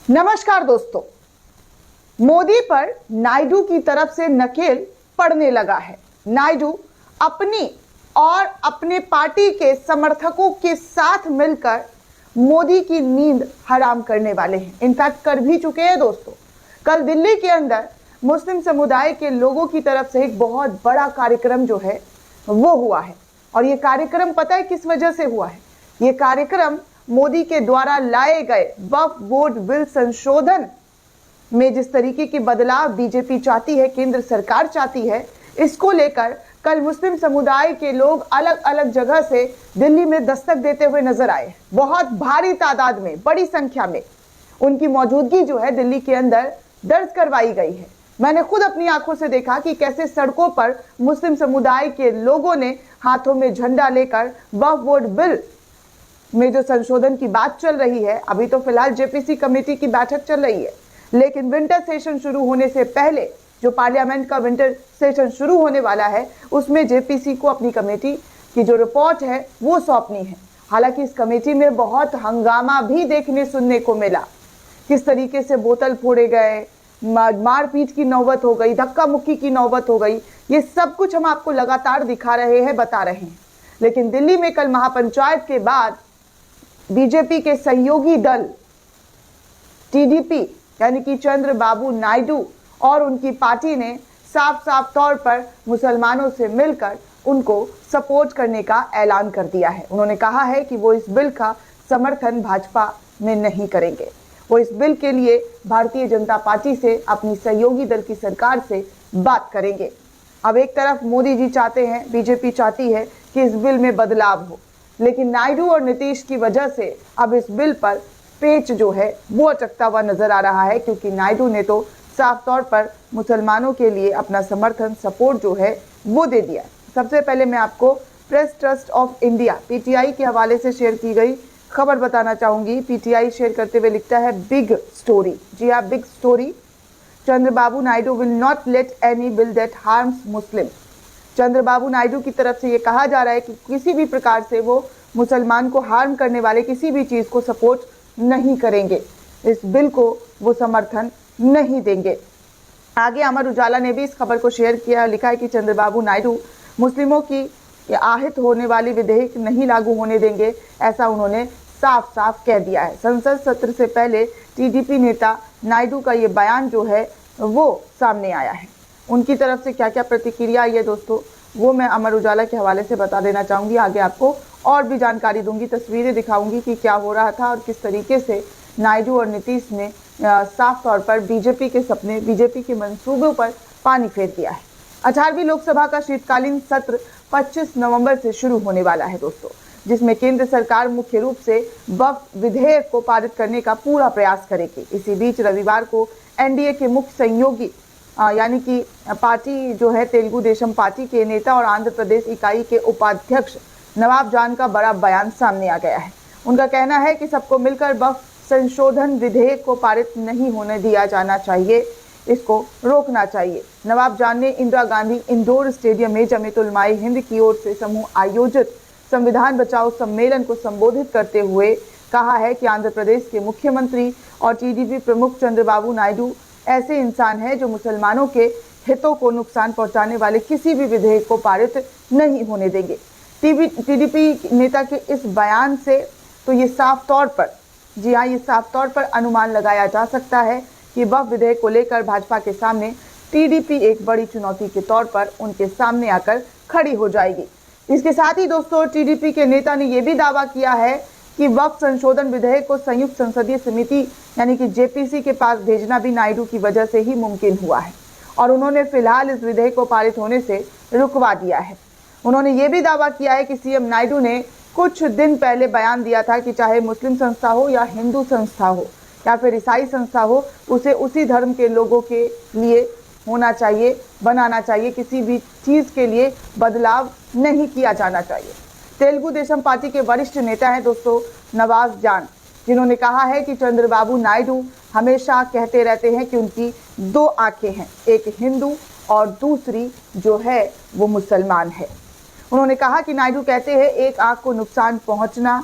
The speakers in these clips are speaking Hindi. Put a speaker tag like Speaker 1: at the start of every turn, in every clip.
Speaker 1: नमस्कार दोस्तों। मोदी पर नायडू की तरफ से नकेल पड़ने लगा है। नायडू अपनी और अपने पार्टी के समर्थकों के साथ मिलकर मोदी की नींद हराम करने वाले हैं। इनफैक्ट कर भी चुके हैं दोस्तों। कल दिल्ली के अंदर मुस्लिम समुदाय के लोगों की तरफ से एक बहुत बड़ा कार्यक्रम जो है वो हुआ है। और ये कार्यक्रम पता है किस वजह से हुआ है? ये कार्यक्रम मोदी के द्वारा लाए गए वक्फ बोर्ड बिल संशोधन में जिस तरीके की बदलाव बीजेपी चाहती है, केंद्र सरकार चाहती है, इसको लेकर कल मुस्लिम समुदाय के लोग अलग अलग जगह से दिल्ली में दस्तक देते हुए नजर आए। बहुत भारी तादाद में, बड़ी संख्या में उनकी मौजूदगी जो है दिल्ली के अंदर दर्ज करवाई गई है। मैंने खुद अपनी आंखों से देखा कि कैसे सड़कों पर मुस्लिम समुदाय के लोगों ने हाथों में झंडा लेकर वक्फ बोर्ड बिल में जो संशोधन की बात चल रही है, अभी तो फिलहाल जेपीसी कमेटी की बैठक चल रही है, लेकिन विंटर सेशन शुरू होने से पहले जो पार्लियामेंट का विंटर सेशन शुरू होने वाला है, उसमें जेपीसी को अपनी कमेटी की जो रिपोर्ट है वो सौंपनी है। हालांकि इस कमेटी में बहुत हंगामा भी देखने सुनने को मिला। किस तरीके से बोतल फोड़े गए, मारपीट की नौबत हो गई, धक्का मुक्की की नौबत हो गई, ये सब कुछ हम आपको लगातार दिखा रहे हैं, बता रहे हैं। लेकिन दिल्ली में कल महापंचायत के बाद बीजेपी के सहयोगी दल टीडीपी यानी कि चंद्रबाबू नायडू और उनकी पार्टी ने साफ साफ तौर पर मुसलमानों से मिलकर उनको सपोर्ट करने का ऐलान कर दिया है। उन्होंने कहा है कि वो इस बिल का समर्थन भाजपा में नहीं करेंगे। वो इस बिल के लिए भारतीय जनता पार्टी से, अपनी सहयोगी दल की सरकार से बात करेंगे। अब एक तरफ मोदी जी चाहते हैं, बीजेपी चाहती है कि इस बिल में बदलाव हो, लेकिन नायडू और नीतीश की वजह से अब इस बिल पर पेच जो है वो अटकता हुआ नजर आ रहा है, क्योंकि नायडू ने तो साफ तौर पर मुसलमानों के लिए अपना समर्थन, सपोर्ट जो है वो दे दिया। सबसे पहले मैं आपको press trust of India PTI के हवाले से शेयर की गई खबर बताना चाहूंगी। पीटीआई शेयर करते हुए लिखता है, बिग स्टोरी। जी हाँ, big story. Chandrababu Naidu will not let any bill that harms Muslim. Chandrababu Naidu की तरफ से ये कहा जा रहा है कि किसी भी प्रकार से वो मुसलमान को हार्म करने वाले किसी भी चीज को सपोर्ट नहीं करेंगे, इस बिल को वो समर्थन नहीं देंगे। आगे अमर उजाला ने भी इस खबर को शेयर किया, लिखा है कि चंद्रबाबू नायडू मुस्लिमों की आहत होने वाली विधेयक नहीं लागू होने देंगे, ऐसा उन्होंने साफ साफ कह दिया है। संसद सत्र से पहले टीडीपी नेता नायडू का ये बयान जो है वो सामने आया है। उनकी तरफ से क्या क्या प्रतिक्रिया आई है दोस्तों, वो मैं अमर उजाला के हवाले से बता देना चाहूँगी। आगे आपको और भी जानकारी दूंगी, तस्वीरें दिखाऊंगी कि क्या हो रहा था और किस तरीके से नायडू और नीतीश ने साफ तौर पर बीजेपी के सपने, बीजेपी के मंसूबों पर पानी फेर दिया है। 18वीं लोकसभा का शीतकालीन सत्र 25 नवंबर से शुरू होने वाला है दोस्तों, जिसमें केंद्र सरकार मुख्य रूप से वक्फ विधेयक को पारित करने का पूरा प्रयास करेगी। इसी बीच रविवार को एनडीए के मुख्य सहयोगी यानी कि पार्टी जो है तेलुगु देशम पार्टी के नेता और आंध्र प्रदेश इकाई के उपाध्यक्ष नवाब जान का बड़ा बयान सामने आ गया है। उनका कहना है कि सबको मिलकर वक्फ संशोधन विधेयक को पारित नहीं होने दिया जाना चाहिए, इसको रोकना चाहिए। नवाब जान ने इंदिरा गांधी इंडोर स्टेडियम में जमीयत उलमाए हिंद की ओर से समूह आयोजित संविधान बचाओ सम्मेलन को संबोधित करते हुए कहा है कि आंध्र प्रदेश के मुख्यमंत्री और टीडीपी प्रमुख चंद्रबाबू नायडू ऐसे इंसान हैं जो मुसलमानों के हितों को नुकसान पहुंचाने वाले किसी भी विधेयक को पारित नहीं होने देंगे। टीडीपी नेता के इस बयान से तो ये साफ तौर पर, जी हाँ, ये साफ तौर पर अनुमान लगाया जा सकता है कि वक्फ विधेयक को लेकर भाजपा के सामने टीडीपी एक बड़ी चुनौती के तौर पर उनके सामने आकर खड़ी हो जाएगी। इसके साथ ही दोस्तों टीडीपी के नेता ने यह भी दावा किया है कि वक्फ संशोधन विधेयक को संयुक्त संसदीय समिति यानी कि जेपीसी के पास भेजना भी नायडू की वजह से ही मुमकिन हुआ है और उन्होंने फिलहाल इस विधेयक को पारित होने से रुकवा दिया है। उन्होंने ये भी दावा किया है कि सीएम नायडू ने कुछ दिन पहले बयान दिया था कि चाहे मुस्लिम संस्था हो या हिंदू संस्था हो या फिर ईसाई संस्था हो, उसे उसी धर्म के लोगों के लिए होना चाहिए, बनाना चाहिए, किसी भी चीज के लिए बदलाव नहीं किया जाना चाहिए। तेलुगु देशम पार्टी के वरिष्ठ नेता हैं दोस्तों नवाब जान, जिन्होंने कहा है कि चंद्रबाबू नायडू हमेशा कहते रहते हैं कि उनकी दो आंखें हैं, एक हिंदू और दूसरी जो है वो मुसलमान है। उन्होंने कहा कि नायडू कहते हैं एक आंख को नुकसान पहुंचना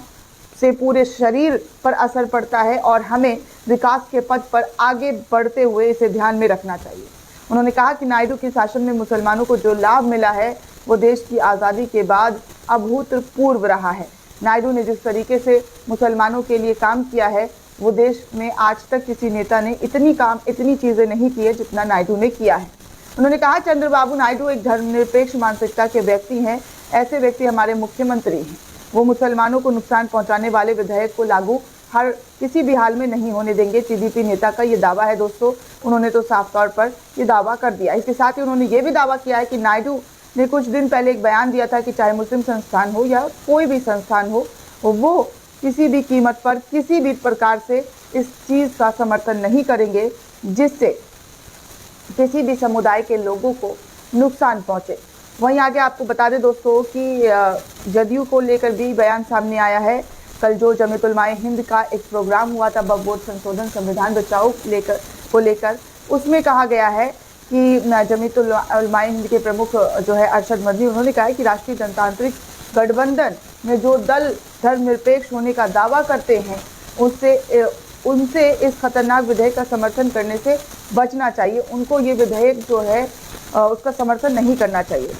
Speaker 1: से पूरे शरीर पर असर पड़ता है और हमें विकास के पथ पर आगे बढ़ते हुए इसे ध्यान में रखना चाहिए। उन्होंने कहा कि नायडू के शासन में मुसलमानों को जो लाभ मिला है वो देश की आज़ादी के बाद अभूतपूर्व रहा है। नायडू ने जिस तरीके से मुसलमानों के लिए काम किया है वो देश में आज तक किसी नेता ने इतनी चीज़ें नहीं की है जितना नायडू ने किया है। उन्होंने कहा चंद्रबाबू नायडू एक धर्मनिरपेक्ष मानसिकता के व्यक्ति हैं। ऐसे व्यक्ति हमारे मुख्यमंत्री हैं। वो मुसलमानों को नुकसान पहुंचाने वाले विधेयक को लागू हर किसी भी हाल में नहीं होने देंगे। टीडीपी नेता का ये दावा है दोस्तों। उन्होंने तो साफ तौर पर ये दावा कर दिया। इसके साथ ही उन्होंने ये भी दावा किया है कि नायडू ने कुछ दिन पहले एक बयान दिया था कि चाहे मुस्लिम संस्थान हो या कोई भी संस्थान हो, वो किसी भी कीमत पर किसी भी प्रकार से इस चीज़ का समर्थन नहीं करेंगे जिससे किसी भी समुदाय के लोगों को नुकसान पहुंचे। वहीं आगे आपको बता दें दोस्तों कि जदयू को लेकर भी बयान सामने आया है। कल जो जमीयत उलमाए हिंद का एक प्रोग्राम हुआ था वक्फ बोर्ड संशोधन संविधान बचाओ को लेकर, उसमें कहा गया है कि जमीयत उलमाए हिंद के प्रमुख जो है अरशद मदनी, उन्होंने कहा है कि राष्ट्रीय जनतांत्रिक गठबंधन में जो दल धर्मनिरपेक्ष होने का दावा करते हैं उनसे इस खतरनाक विधेयक का समर्थन करने से बचना चाहिए। उनको ये विधेयक जो है उसका समर्थन नहीं करना चाहिए।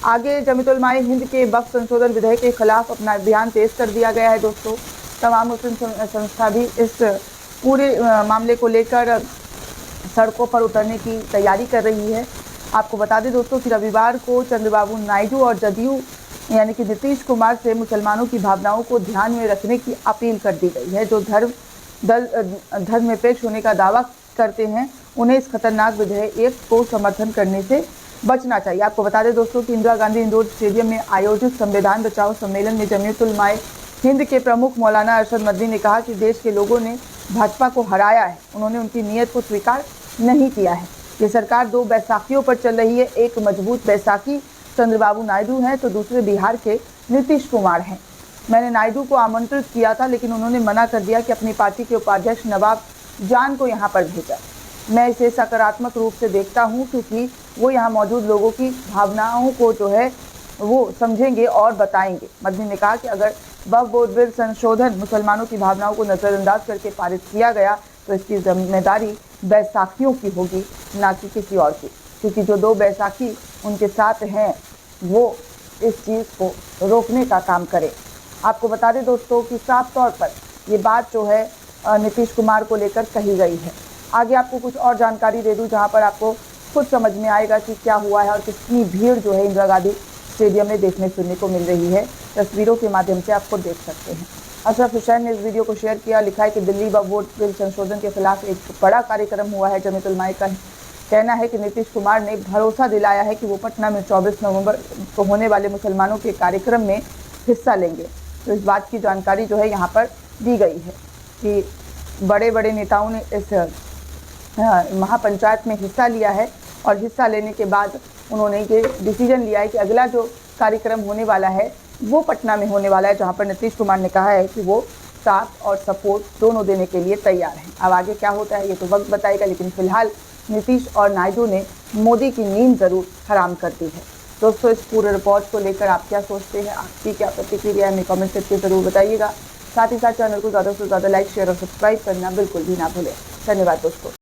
Speaker 1: आगे जमीयत उलमाए हिंद के वक्फ संशोधन विधेयक के खिलाफ अपना अभियान तेज कर दिया गया है दोस्तों। तमाम मुस्लिम संस्था भी इस पूरे मामले को लेकर सड़कों पर उतरने की तैयारी कर रही है। आपको बता दें दोस्तों कि रविवार को चंद्रबाबू नायडू और जदयू यानी कि नीतीश कुमार से मुसलमानों की भावनाओं को ध्यान में रखने की अपील कर दी गई है। जो धर्मनिरपेक्ष होने का दावा करते हैं उन्हें इस खतरनाक विधेयक को समर्थन करने से बचना चाहिए। आपको बता दें दोस्तों कि इंदिरा गांधी इंडोर स्टेडियम में आयोजित संविधान बचाओ सम्मेलन में जमीयत उलमाए हिंद के प्रमुख मौलाना अरशद मदनी ने कहा कि देश के लोगों ने भाजपा को हराया है। उन्होंने उनकी नीयत को स्वीकार नहीं किया है। ये सरकार दो बैसाखियों पर चल रही है। एक मजबूत बैसाखी चंद्रबाबू नायडू हैं तो दूसरे बिहार के नीतीश कुमार हैं। मैंने नायडू को आमंत्रित किया था लेकिन उन्होंने मना कर दिया कि अपनी पार्टी के उपाध्यक्ष नवाब जान को यहाँ पर भेजा। मैं इसे सकारात्मक रूप से देखता हूँ क्योंकि वो यहाँ मौजूद लोगों की भावनाओं को जो है वो समझेंगे और बताएंगे। मदनी ने कहा कि अगर वक्फ बोर्ड बिल संशोधन मुसलमानों की भावनाओं को नज़रअंदाज करके पारित किया गया तो इसकी जिम्मेदारी बैसाखियों की होगी, ना कि किसी और की, क्योंकि जो दो बैसाखी उनके साथ हैं वो इस चीज़ को रोकने का काम करें। आपको बता दें दोस्तों कि साफ तौर पर ये बात जो है नीतीश कुमार को लेकर कही गई है। आगे आपको कुछ और जानकारी दे दूं जहां पर आपको खुद समझ में आएगा कि क्या हुआ है और कितनी भीड़ जो है इंदिरा गांधी स्टेडियम में देखने सुनने को मिल रही है। तस्वीरों के माध्यम से आपको देख सकते हैं। अशरफ हुसैन ने इस वीडियो को शेयर किया, लिखा है कि दिल्ली वक्फ बोर्ड बिल संशोधन के खिलाफ एक बड़ा कार्यक्रम हुआ है। जमीयत उलमाए का कहना है कि नीतीश कुमार ने भरोसा दिलाया है कि वो पटना में 24 नवंबर को होने वाले मुसलमानों के कार्यक्रम में हिस्सा लेंगे। तो इस बात की जानकारी जो है यहाँ पर दी गई है कि बड़े बड़े नेताओं ने इस महापंचायत में हिस्सा लिया है और हिस्सा लेने के बाद उन्होंने ये डिसीजन लिया है कि अगला जो कार्यक्रम होने वाला है वो पटना में होने वाला है, जहाँ पर नीतीश कुमार ने कहा है कि वो साथ और सपोर्ट दोनों देने के लिए तैयार हैं। अब आगे क्या होता है ये तो वक्त बताएगा, लेकिन फिलहाल नीतीश और नायडू ने मोदी की नींद ज़रूर हराम कर दी है। दोस्तों इस पूरे रिपोर्ट को लेकर आप क्या सोचते हैं, आपकी क्या प्रतिक्रिया है, हमें कमेंट करके ज़रूर बताइएगा। साथ ही साथ चैनल को ज़्यादा से ज़्यादा लाइक शेयर और सब्सक्राइब करना बिल्कुल भी ना भूलें। धन्यवाद दोस्तों।